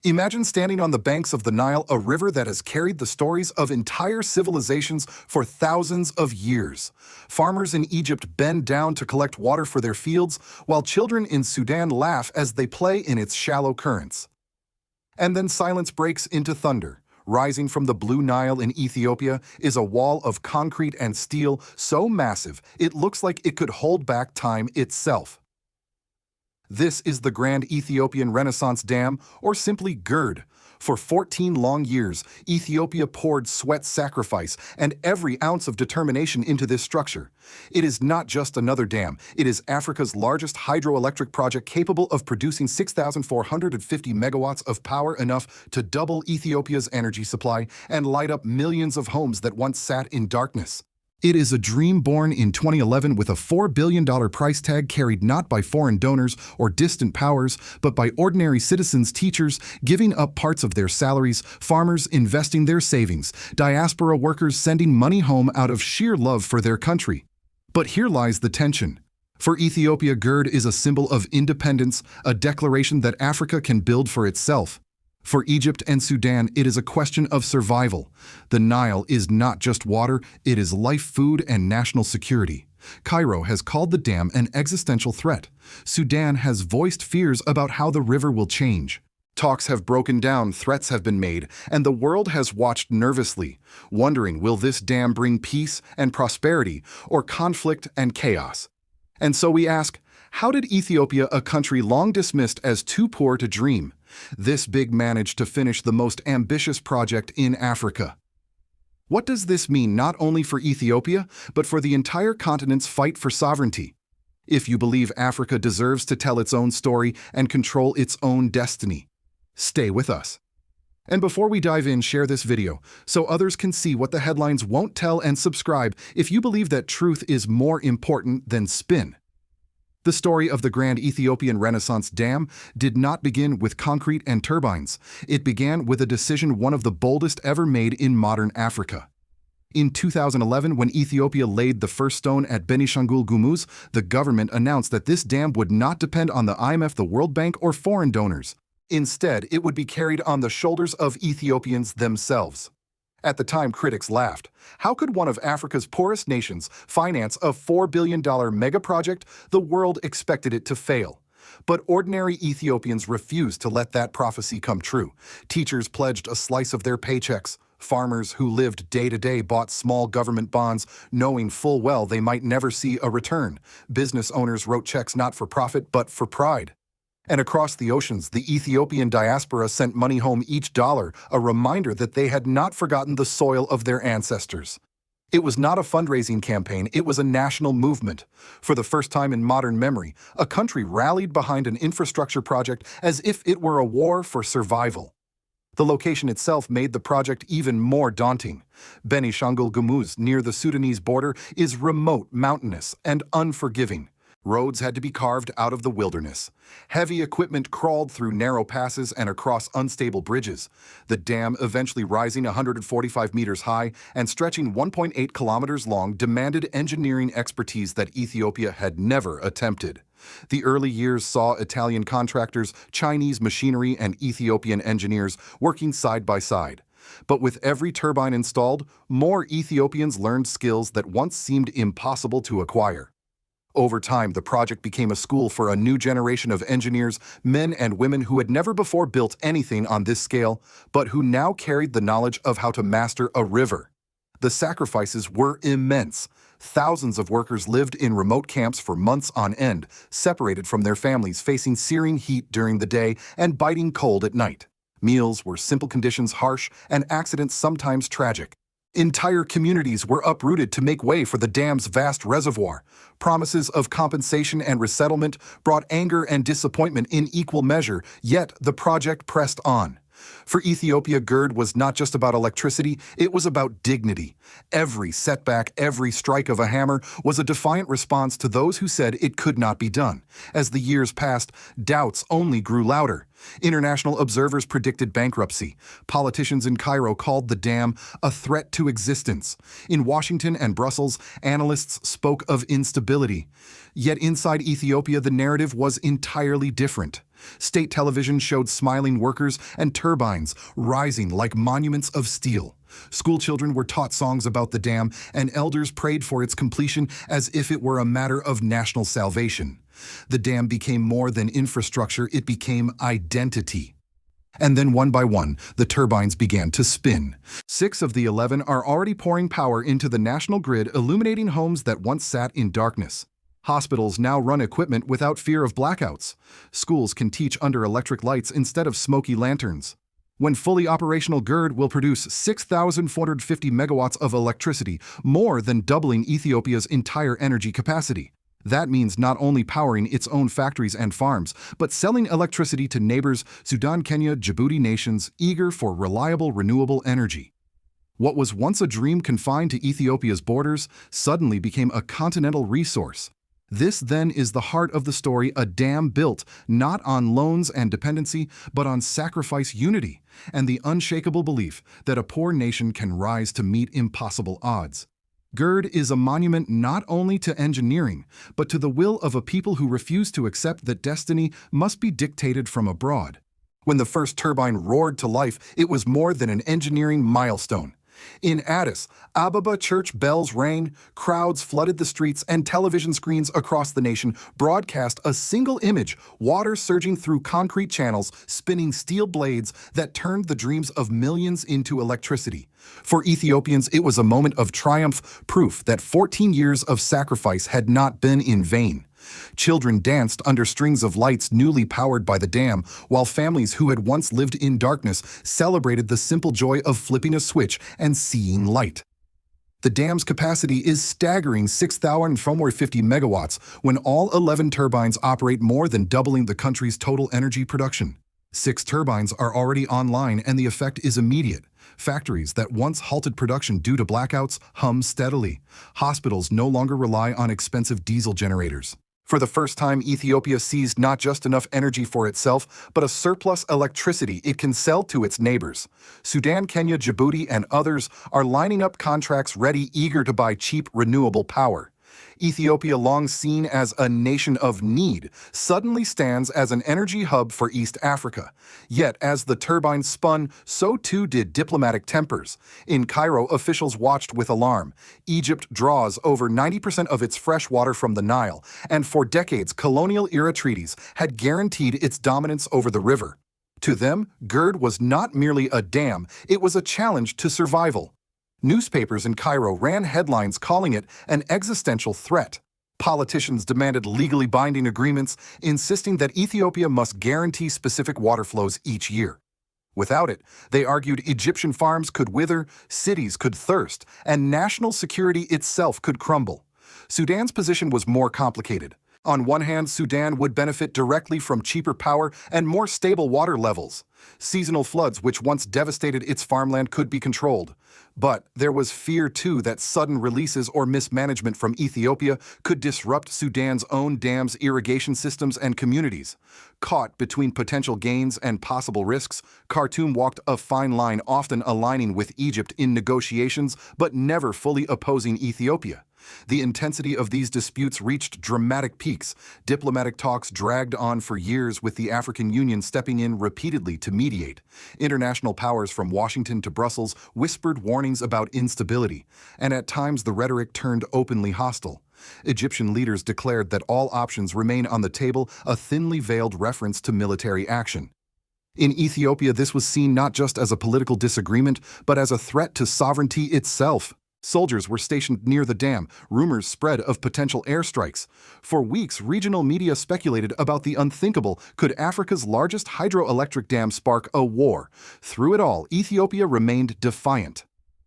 Imagine standing on the banks of the Nile, a river that has carried the stories of entire civilizations for thousands of years. Farmers in Egypt bend down to collect water for their fields, while children in Sudan laugh as they play in its shallow currents. And then silence breaks into thunder. Rising from the Blue Nile in Ethiopia is a wall of concrete and steel so massive it looks like it could hold back time itself. This is the Grand Ethiopian Renaissance Dam, or simply GERD. For 14 long years, Ethiopia poured sweat, sacrifice, and every ounce of determination into this structure. It is not just another dam, it is Africa's largest hydroelectric project capable of producing 6,450 megawatts of power, enough to double Ethiopia's energy supply and light up millions of homes that once sat in darkness. It is a dream born in 2011 with a $4 billion price tag carried not by foreign donors or distant powers, but by ordinary citizens, teachers giving up parts of their salaries, farmers investing their savings, diaspora workers sending money home out of sheer love for their country. But here lies the tension. For Ethiopia, GERD is a symbol of independence, a declaration that Africa can build for itself. For Egypt and Sudan, it is a question of survival. The Nile is not just water, it is life, food, and national security. Cairo has called the dam an existential threat. Sudan has voiced fears about how the river will change. Talks have broken down, threats have been made, and the world has watched nervously, wondering, will this dam bring peace and prosperity, or conflict and chaos? And so we ask, how did Ethiopia, a country long dismissed as too poor to dream, this big managed to finish the most ambitious project in Africa? What does this mean not only for Ethiopia, but for the entire continent's fight for sovereignty? If you believe Africa deserves to tell its own story and control its own destiny, stay with us. And before we dive in, share this video so others can see what the headlines won't tell, and subscribe if you believe that truth is more important than spin. The story of the Grand Ethiopian Renaissance Dam did not begin with concrete and turbines. It began with a decision, one of the boldest ever made in modern Africa. In 2011, when Ethiopia laid the first stone at Benishangul Gumuz, the government announced that this dam would not depend on the IMF, the World Bank, or foreign donors. Instead, it would be carried on the shoulders of Ethiopians themselves. At the time, critics laughed. How could one of Africa's poorest nations finance a $4 billion mega project? The world expected it to fail. But ordinary Ethiopians refused to let that prophecy come true. Teachers pledged a slice of their paychecks. Farmers who lived day to day bought small government bonds, knowing full well they might never see a return. Business owners wrote checks not for profit, but for pride. And across the oceans, the Ethiopian diaspora sent money home, each dollar a reminder that they had not forgotten the soil of their ancestors. It was not a fundraising campaign, it was a national movement. For the first time in modern memory, a country rallied behind an infrastructure project as if it were a war for survival. The location itself made the project even more daunting. Benishangul Gumuz, near the Sudanese border, is remote, mountainous, and unforgiving. Roads had to be carved out of the wilderness. Heavy equipment crawled through narrow passes and across unstable bridges. The dam, eventually rising 145 meters high and stretching 1.8 kilometers long, demanded engineering expertise that Ethiopia had never attempted. The early years saw Italian contractors, Chinese machinery, and Ethiopian engineers working side by side. But with every turbine installed, more Ethiopians learned skills that once seemed impossible to acquire. Over time, the project became a school for a new generation of engineers, men and women who had never before built anything on this scale, but who now carried the knowledge of how to master a river. The sacrifices were immense. Thousands of workers lived in remote camps for months on end, separated from their families, facing searing heat during the day and biting cold at night. Meals were simple, conditions harsh, and accidents sometimes tragic. Entire communities were uprooted to make way for the dam's vast reservoir. Promises of compensation and resettlement brought anger and disappointment in equal measure, yet the project pressed on. For Ethiopia, GERD was not just about electricity, it was about dignity. Every setback, every strike of a hammer was a defiant response to those who said it could not be done. As the years passed, doubts only grew louder. International observers predicted bankruptcy. Politicians in Cairo called the dam a threat to existence. In Washington and Brussels, analysts spoke of instability. Yet inside Ethiopia, the narrative was entirely different. State television showed smiling workers and turbines rising like monuments of steel. Schoolchildren were taught songs about the dam, and elders prayed for its completion as if it were a matter of national salvation. The dam became more than infrastructure, it became identity. And then one by one, the turbines began to spin. 6 of the 11 are already pouring power into the national grid, illuminating homes that once sat in darkness. Hospitals now run equipment without fear of blackouts. Schools can teach under electric lights instead of smoky lanterns. When fully operational, GERD will produce 6,450 megawatts of electricity, more than doubling Ethiopia's entire energy capacity. That means not only powering its own factories and farms, but selling electricity to neighbors Sudan, Kenya, Djibouti nations eager for reliable, renewable energy. What was once a dream confined to Ethiopia's borders suddenly became a continental resource. This then is the heart of the story, a dam built not on loans and dependency, but on sacrifice, unity, and the unshakable belief that a poor nation can rise to meet impossible odds. GERD is a monument not only to engineering, but to the will of a people who refuse to accept that destiny must be dictated from abroad. When the first turbine roared to life, it was more than an engineering milestone. In Addis Ababa, church bells rang, crowds flooded the streets, and television screens across the nation broadcast a single image, water surging through concrete channels, spinning steel blades that turned the dreams of millions into electricity. For Ethiopians, it was a moment of triumph, proof that 14 years of sacrifice had not been in vain. Children danced under strings of lights newly powered by the dam, while families who had once lived in darkness celebrated the simple joy of flipping a switch and seeing light. The dam's capacity is staggering 6,450 megawatts when all 11 turbines operate, more than doubling the country's total energy production. 6 turbines are already online, and the effect is immediate. Factories that once halted production due to blackouts hum steadily. Hospitals no longer rely on expensive diesel generators. For the first time, Ethiopia seized not just enough energy for itself, but a surplus electricity it can sell to its neighbors. Sudan, Kenya, Djibouti, and others are lining up contracts ready, eager to buy cheap, renewable power. Ethiopia, long seen as a nation of need, suddenly stands as an energy hub for East Africa. Yet, as the turbines spun, so too did diplomatic tempers. In Cairo, officials watched with alarm. Egypt draws over 90% of its fresh water from the Nile, and for decades, colonial-era treaties had guaranteed its dominance over the river. To them, GERD was not merely a dam, it was a challenge to survival. Newspapers in Cairo ran headlines calling it an existential threat. Politicians demanded legally binding agreements, insisting that Ethiopia must guarantee specific water flows each year. Without it, they argued, Egyptian farms could wither, cities could thirst, and national security itself could crumble. Sudan's position was more complicated. On one hand, Sudan would benefit directly from cheaper power and more stable water levels. Seasonal floods, which once devastated its farmland, could be controlled. But there was fear, too, that sudden releases or mismanagement from Ethiopia could disrupt Sudan's own dams, irrigation systems, and communities. Caught between potential gains and possible risks, Khartoum walked a fine line, often aligning with Egypt in negotiations, but never fully opposing Ethiopia. The intensity of these disputes reached dramatic peaks. Diplomatic talks dragged on for years, with the African Union stepping in repeatedly to mediate. International powers from Washington to Brussels whispered warnings about instability, and at times the rhetoric turned openly hostile. Egyptian leaders declared that all options remain on the table, a thinly veiled reference to military action. In Ethiopia, this was seen not just as a political disagreement, but as a threat to sovereignty itself. Soldiers were stationed near the dam. Rumors spread of potential airstrikes. For weeks, regional media speculated about the unthinkable. Could Africa's largest hydroelectric dam spark a war? Through it all, Ethiopia remained defiant.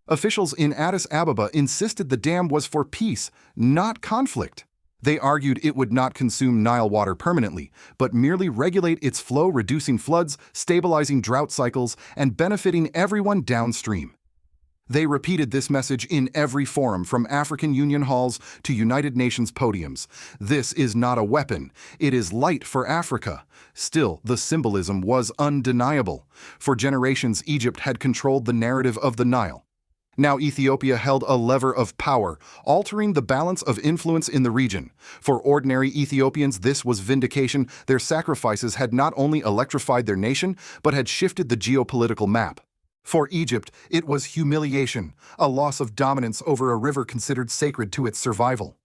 Officials in Addis Ababa insisted the dam was for peace, not conflict. They argued it would not consume Nile water permanently, but merely regulate its flow, reducing floods, stabilizing drought cycles, and benefiting everyone downstream. They repeated this message in every forum, from African Union halls to United Nations podiums. This is not a weapon, it is light for Africa. Still, the symbolism was undeniable. For generations, Egypt had controlled the narrative of the Nile. Now Ethiopia held a lever of power, altering the balance of influence in the region. For ordinary Ethiopians, this was vindication. Their sacrifices had not only electrified their nation, but had shifted the geopolitical map. For Egypt, it was humiliation, a loss of dominance over a river considered sacred to its survival.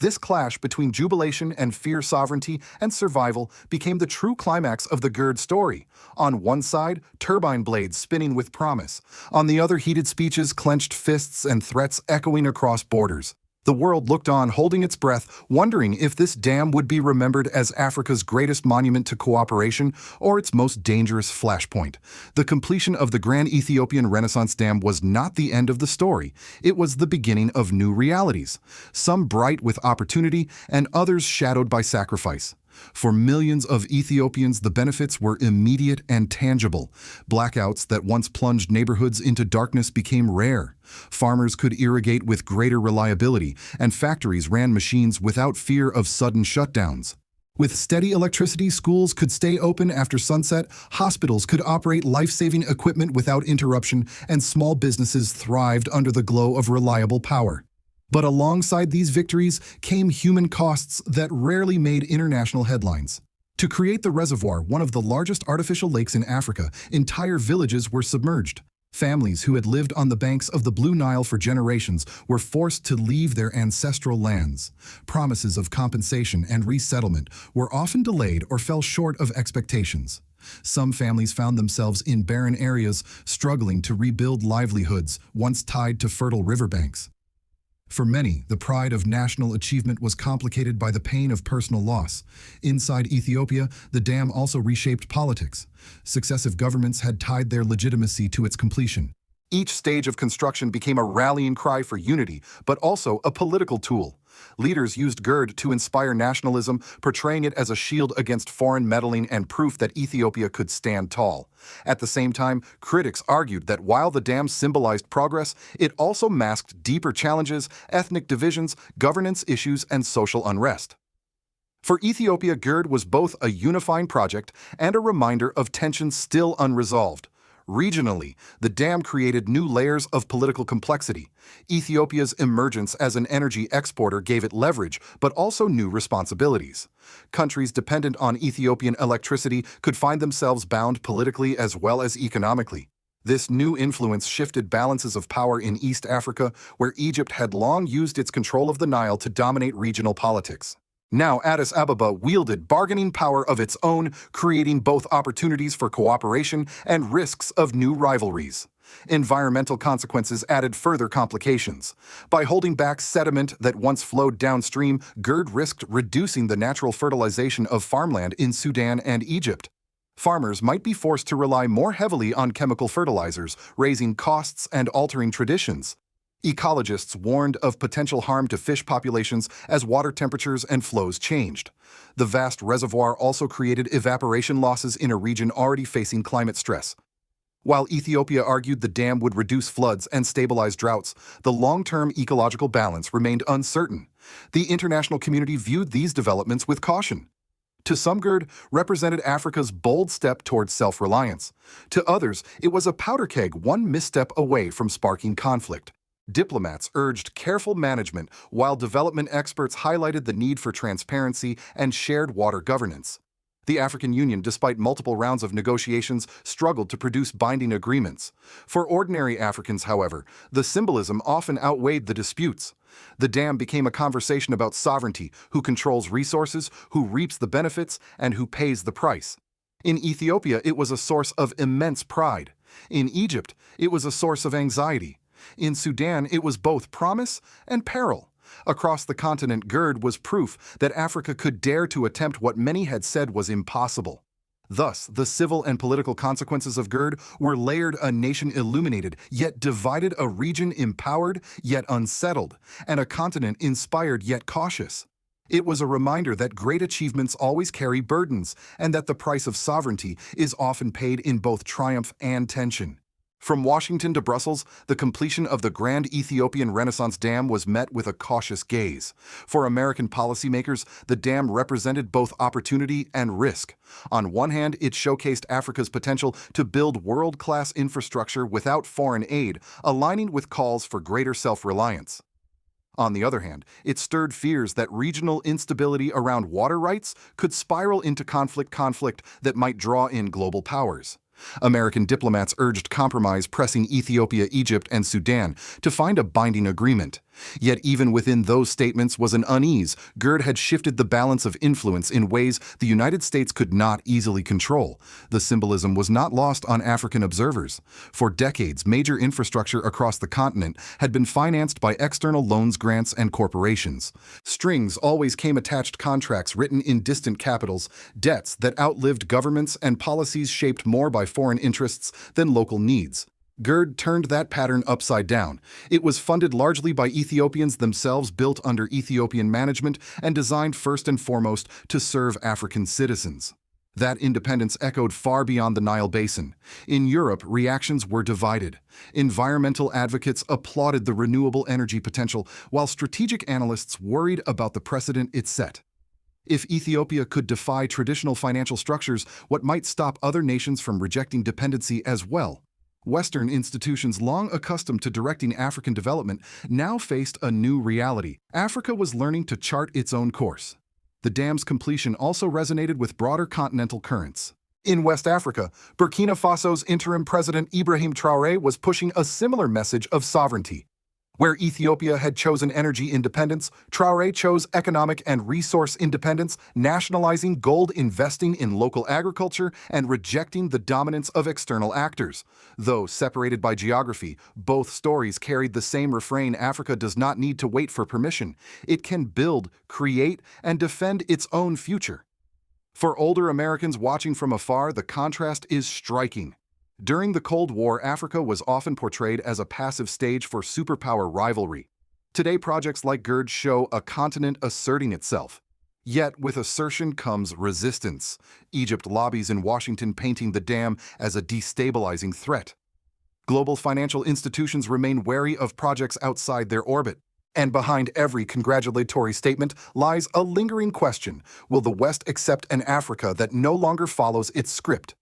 This clash between jubilation and fear, sovereignty and survival, became the true climax of the GERD story. On one side, turbine blades spinning with promise. On the other, heated speeches, clenched fists, and threats echoing across borders. The world looked on, holding its breath, wondering if this dam would be remembered as Africa's greatest monument to cooperation or its most dangerous flashpoint. The completion of the Grand Ethiopian Renaissance Dam was not the end of the story. It was the beginning of new realities, some bright with opportunity and others shadowed by sacrifice. For millions of Ethiopians, the benefits were immediate and tangible. Blackouts that once plunged neighborhoods into darkness became rare. Farmers could irrigate with greater reliability, and factories ran machines without fear of sudden shutdowns. With steady electricity, schools could stay open after sunset, hospitals could operate life-saving equipment without interruption, and small businesses thrived under the glow of reliable power. But alongside these victories came human costs that rarely made international headlines. To create the reservoir, one of the largest artificial lakes in Africa, entire villages were submerged. Families who had lived on the banks of the Blue Nile for generations were forced to leave their ancestral lands. Promises of compensation and resettlement were often delayed or fell short of expectations. Some families found themselves in barren areas, struggling to rebuild livelihoods once tied to fertile riverbanks. For many, the pride of national achievement was complicated by the pain of personal loss. Inside Ethiopia, the dam also reshaped politics. Successive governments had tied their legitimacy to its completion. Each stage of construction became a rallying cry for unity, but also a political tool. Leaders used GERD to inspire nationalism, portraying it as a shield against foreign meddling and proof that Ethiopia could stand tall. At the same time, critics argued that while the dam symbolized progress, it also masked deeper challenges, ethnic divisions, governance issues, and social unrest. For Ethiopia, GERD was both a unifying project and a reminder of tensions still unresolved. Regionally, the dam created new layers of political complexity. Ethiopia's emergence as an energy exporter gave it leverage, but also new responsibilities. Countries dependent on Ethiopian electricity could find themselves bound politically as well as economically. This new influence shifted balances of power in East Africa, where Egypt had long used its control of the Nile to dominate regional politics. Now Addis Ababa wielded bargaining power of its own, creating both opportunities for cooperation and risks of new rivalries. Environmental consequences added further complications. By holding back sediment that once flowed downstream, GERD risked reducing the natural fertilization of farmland in Sudan and Egypt. Farmers might be forced to rely more heavily on chemical fertilizers, raising costs and altering traditions. Ecologists warned of potential harm to fish populations as water temperatures and flows changed. The vast reservoir also created evaporation losses in a region already facing climate stress. While Ethiopia argued the dam would reduce floods and stabilize droughts, the long-term ecological balance remained uncertain. The international community viewed these developments with caution. To some, GERD represented Africa's bold step towards self-reliance. To others, it was a powder keg one misstep away from sparking conflict. Diplomats urged careful management, while development experts highlighted the need for transparency and shared water governance. The African Union, despite multiple rounds of negotiations, struggled to produce binding agreements. For ordinary Africans, however, the symbolism often outweighed the disputes. The dam became a conversation about sovereignty, who controls resources, who reaps the benefits, and who pays the price. In Ethiopia, it was a source of immense pride. In Egypt, it was a source of anxiety. In Sudan, it was both promise and peril. Across the continent, GERD was proof that Africa could dare to attempt what many had said was impossible. Thus, the civil and political consequences of GERD were layered: a nation illuminated, yet divided; a region empowered, yet unsettled; and a continent inspired, yet cautious. It was a reminder that great achievements always carry burdens, and that the price of sovereignty is often paid in both triumph and tension. From Washington to Brussels, the completion of the Grand Ethiopian Renaissance Dam was met with a cautious gaze. For American policymakers, the dam represented both opportunity and risk. On one hand, it showcased Africa's potential to build world-class infrastructure without foreign aid, aligning with calls for greater self-reliance. On the other hand, it stirred fears that regional instability around water rights could spiral into conflict that might draw in global powers. American diplomats urged compromise, pressing Ethiopia, Egypt, and Sudan to find a binding agreement. Yet even within those statements was an unease. GERD had shifted the balance of influence in ways the United States could not easily control. The symbolism was not lost on African observers. For decades, major infrastructure across the continent had been financed by external loans, grants, and corporations. Strings always came attached, contracts written in distant capitals, debts that outlived governments, and policies shaped more by foreign interests than local needs. GERD turned that pattern upside down. It was funded largely by Ethiopians themselves, built under Ethiopian management, and designed first and foremost to serve African citizens. That independence echoed far beyond the Nile Basin. In Europe, reactions were divided. Environmental advocates applauded the renewable energy potential, while strategic analysts worried about the precedent it set. If Ethiopia could defy traditional financial structures, what might stop other nations from rejecting dependency as well? Western institutions, long accustomed to directing African development, now faced a new reality. Africa was learning to chart its own course. The dam's completion also resonated with broader continental currents. In West Africa, Burkina Faso's interim president Ibrahim Traoré was pushing a similar message of sovereignty. Where Ethiopia had chosen energy independence, Traoré chose economic and resource independence, nationalizing gold, investing in local agriculture, and rejecting the dominance of external actors. Though separated by geography, both stories carried the same refrain: Africa does not need to wait for permission. It can build, create, and defend its own future. For older Americans watching from afar, the contrast is striking. During the Cold War, Africa was often portrayed as a passive stage for superpower rivalry. Today, projects like GERD show a continent asserting itself. Yet, with assertion comes resistance. Egypt lobbies in Washington, painting the dam as a destabilizing threat. Global financial institutions remain wary of projects outside their orbit. And behind every congratulatory statement lies a lingering question: will the West accept an Africa that no longer follows its script?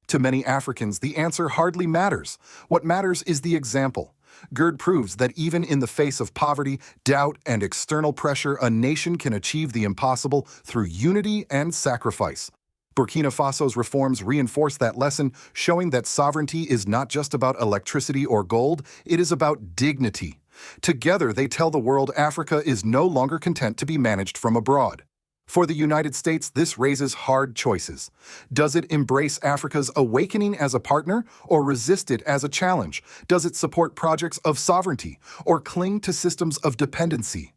To many Africans, the answer hardly matters. What matters is the example. GERD proves that even in the face of poverty, doubt, and external pressure, a nation can achieve the impossible through unity and sacrifice. Burkina Faso's reforms reinforce that lesson, showing that sovereignty is not just about electricity or gold, it is about dignity. Together, they tell the world Africa is no longer content to be managed from abroad. For the United States, this raises hard choices. Does it embrace Africa's awakening as a partner, or resist it as a challenge? Does it support projects of sovereignty, or cling to systems of dependency?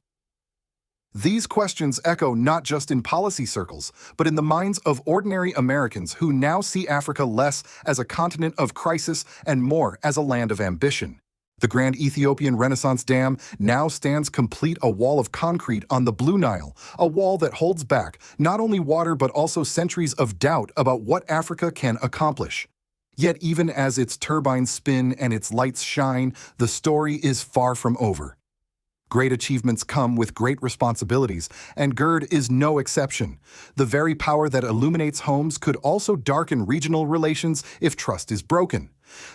These questions echo not just in policy circles, but in the minds of ordinary Americans who now see Africa less as a continent of crisis and more as a land of ambition. The Grand Ethiopian Renaissance Dam now stands complete, a wall of concrete on the Blue Nile, a wall that holds back not only water but also centuries of doubt about what Africa can accomplish. Yet even as its turbines spin and its lights shine, the story is far from over. Great achievements come with great responsibilities, and GERD is no exception. The very power that illuminates homes could also darken regional relations if trust is broken.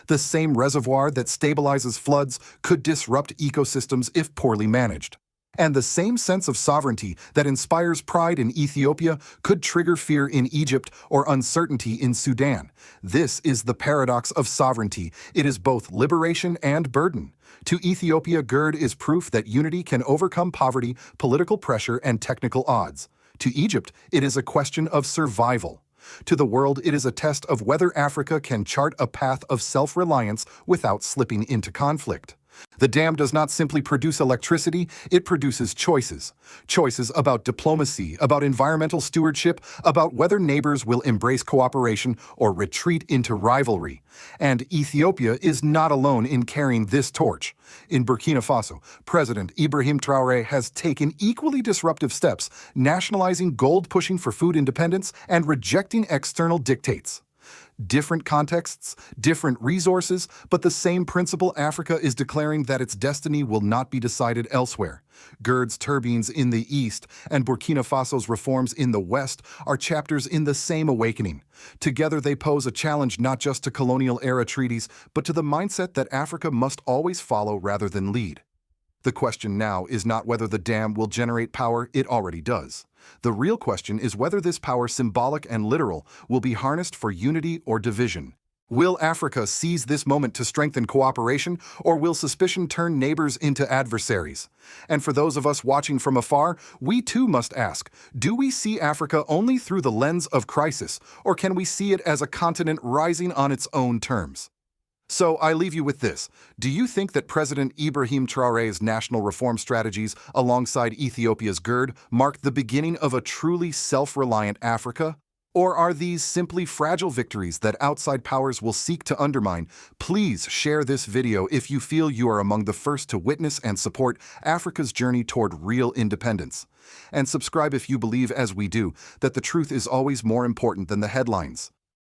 The same reservoir that stabilizes floods could disrupt ecosystems if poorly managed. And the same sense of sovereignty that inspires pride in Ethiopia could trigger fear in Egypt or uncertainty in Sudan. This is the paradox of sovereignty. It is both liberation and burden. To Ethiopia, GERD is proof that unity can overcome poverty, political pressure, and technical odds. To Egypt, it is a question of survival. To the world, it is a test of whether Africa can chart a path of self-reliance without slipping into conflict. The dam does not simply produce electricity, it produces choices. Choices about diplomacy, about environmental stewardship, about whether neighbors will embrace cooperation or retreat into rivalry. And Ethiopia is not alone in carrying this torch. In Burkina Faso, President Ibrahim Traoré has taken equally disruptive steps, nationalizing gold, pushing for food independence, and rejecting external dictates. Different contexts, different resources, but the same principle. Africa is declaring that its destiny will not be decided elsewhere. GERD's turbines in the east and Burkina Faso's reforms in the west are chapters in the same awakening. Together they pose a challenge not just to colonial-era treaties, but to the mindset that Africa must always follow rather than lead. The question now is not whether the dam will generate power, it already does. The real question is whether this power, symbolic and literal, will be harnessed for unity or division. Will Africa seize this moment to strengthen cooperation, or will suspicion turn neighbors into adversaries? And for those of us watching from afar, we too must ask, do we see Africa only through the lens of crisis, or can we see it as a continent rising on its own terms? So I leave you with this. Do you think that President Ibrahim Traoré's national reform strategies alongside Ethiopia's GERD mark the beginning of a truly self-reliant Africa? Or are these simply fragile victories that outside powers will seek to undermine? Please share this video if you feel you are among the first to witness and support Africa's journey toward real independence. And subscribe if you believe, as we do, that the truth is always more important than the headlines.